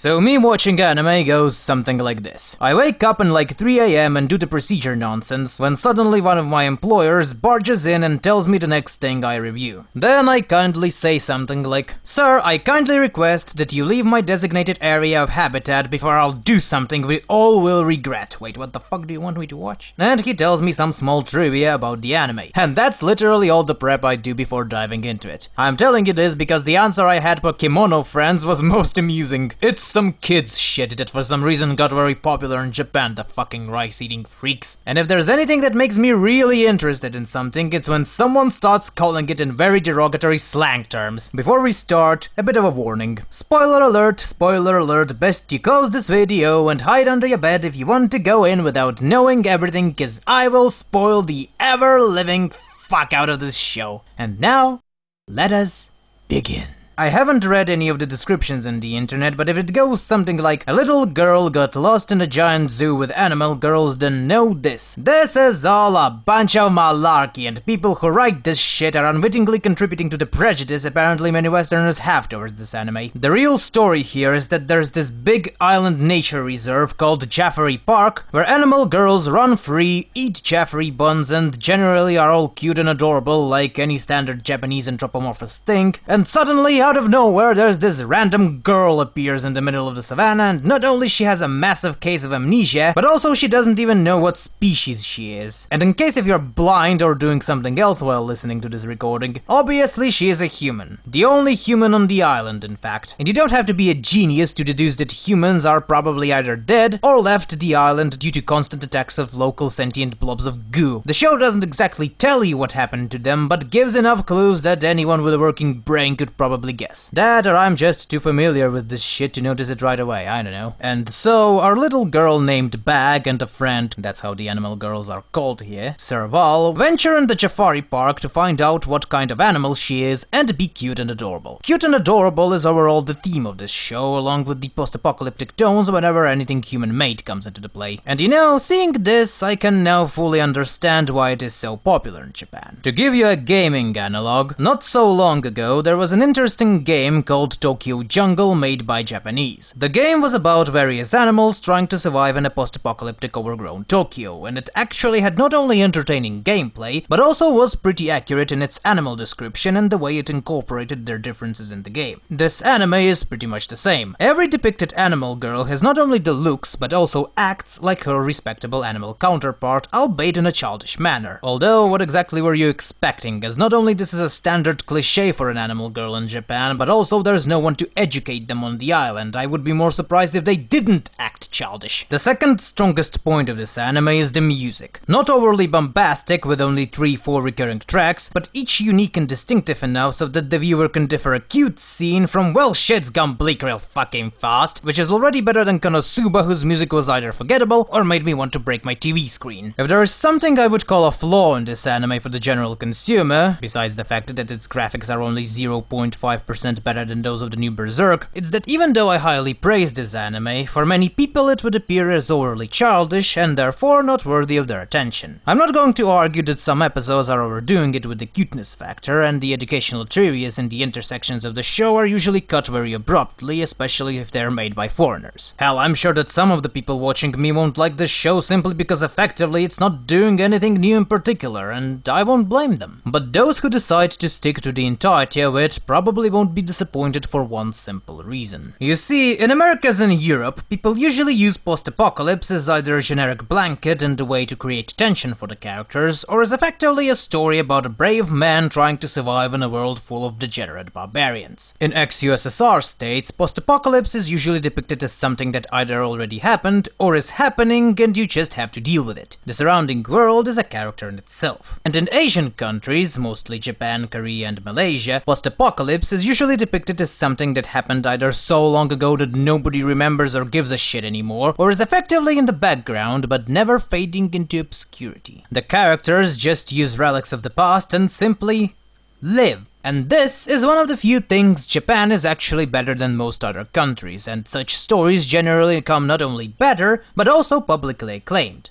So me watching anime goes something like this. I wake up in like 3 AM and do the procedure nonsense, when suddenly one of my employers barges in and tells me the next thing I review. Then I kindly say something like, "Sir, I kindly request that you leave my designated area of habitat before I'll do something we all will regret." Wait, what the fuck do you want me to watch? And he tells me some small trivia about the anime. And that's literally all the prep I do before diving into it. I'm telling you this because the answer I had for Kemono Friends was most amusing. It's some kids shit that for some reason got very popular in Japan, the fucking rice-eating freaks. And if there's anything that makes me really interested in something, it's when someone starts calling it in very derogatory slang terms. Before we start, a bit of a warning. Spoiler alert, best you close this video and hide under your bed if you want to go in without knowing everything, cause I will spoil the ever-living fuck out of this show. And now, let us begin. I haven't read any of the descriptions on the internet, but if it goes something like, "A little girl got lost in a giant zoo with animal girls," then know this. This is all a bunch of malarkey, and people who write this shit are unwittingly contributing to the prejudice apparently many Westerners have towards this anime. The real story here is that there's this big island nature reserve called Jaffery Park, where animal girls run free, eat Jaffery buns, and generally are all cute and adorable like any standard Japanese anthropomorphous thing, and suddenly out of nowhere, there's this random girl appears in the middle of the savannah, and not only she has a massive case of amnesia, but also she doesn't even know what species she is. And in case if you're blind or doing something else while listening to this recording, obviously she is a human. The only human on the island, in fact. And you don't have to be a genius to deduce that humans are probably either dead or left the island due to constant attacks of local sentient blobs of goo. The show doesn't exactly tell you what happened to them, but gives enough clues that anyone with a working brain could probably guess. That, or I'm just too familiar with this shit to notice it right away, I don't know. And so, our little girl named Bag and a friend, that's how the animal girls are called here, Serval, venture in the Jafari Park to find out what kind of animal she is and be cute and adorable. Cute and adorable is overall the theme of this show, along with the post-apocalyptic tones whenever anything human-made comes into the play. And you know, seeing this, I can now fully understand why it is so popular in Japan. To give you a gaming analog, not so long ago, there was an interesting game called Tokyo Jungle made by Japanese. The game was about various animals trying to survive in a post-apocalyptic overgrown Tokyo, and it actually had not only entertaining gameplay, but also was pretty accurate in its animal description and the way it incorporated their differences in the game. This anime is pretty much the same. Every depicted animal girl has not only the looks, but also acts like her respectable animal counterpart, albeit in a childish manner. Although, what exactly were you expecting, as not only this is a standard cliché for an animal girl in Japan, but also there's no one to educate them on the island. I would be more surprised if they didn't act childish. The second strongest point of this anime is the music. Not overly bombastic with only 3-4 recurring tracks, but each unique and distinctive enough so that the viewer can differ a cute scene from, well, shit's gone bleak real fucking fast, which is already better than Konosuba, whose music was either forgettable or made me want to break my TV screen. If there is something I would call a flaw in this anime for the general consumer, besides the fact that its graphics are only 0.5% better than those of the new Berserk, it's that even though I highly praise this anime, for many people it would appear as overly childish and therefore not worthy of their attention. I'm not going to argue that some episodes are overdoing it with the cuteness factor, and the educational trivia in the intersections of the show are usually cut very abruptly, especially if they're made by foreigners. Hell, I'm sure that some of the people watching me won't like this show simply because effectively it's not doing anything new in particular, and I won't blame them. But those who decide to stick to the entirety of it probably won't be disappointed for one simple reason. You see, in Americas and Europe, people usually use post-apocalypse as either a generic blanket and a way to create tension for the characters, or as effectively a story about a brave man trying to survive in a world full of degenerate barbarians. In ex-USSR states, post-apocalypse is usually depicted as something that either already happened or is happening and you just have to deal with it. The surrounding world is a character in itself. And in Asian countries, mostly Japan, Korea and Malaysia, post-apocalypse is usually depicted as something that happened either so long ago that nobody remembers or gives a shit anymore, or is effectively in the background but never fading into obscurity. The characters just use relics of the past and simply live. And this is one of the few things Japan is actually better than most other countries, and such stories generally come not only better, but also publicly acclaimed.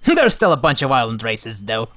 There's still a bunch of island races though.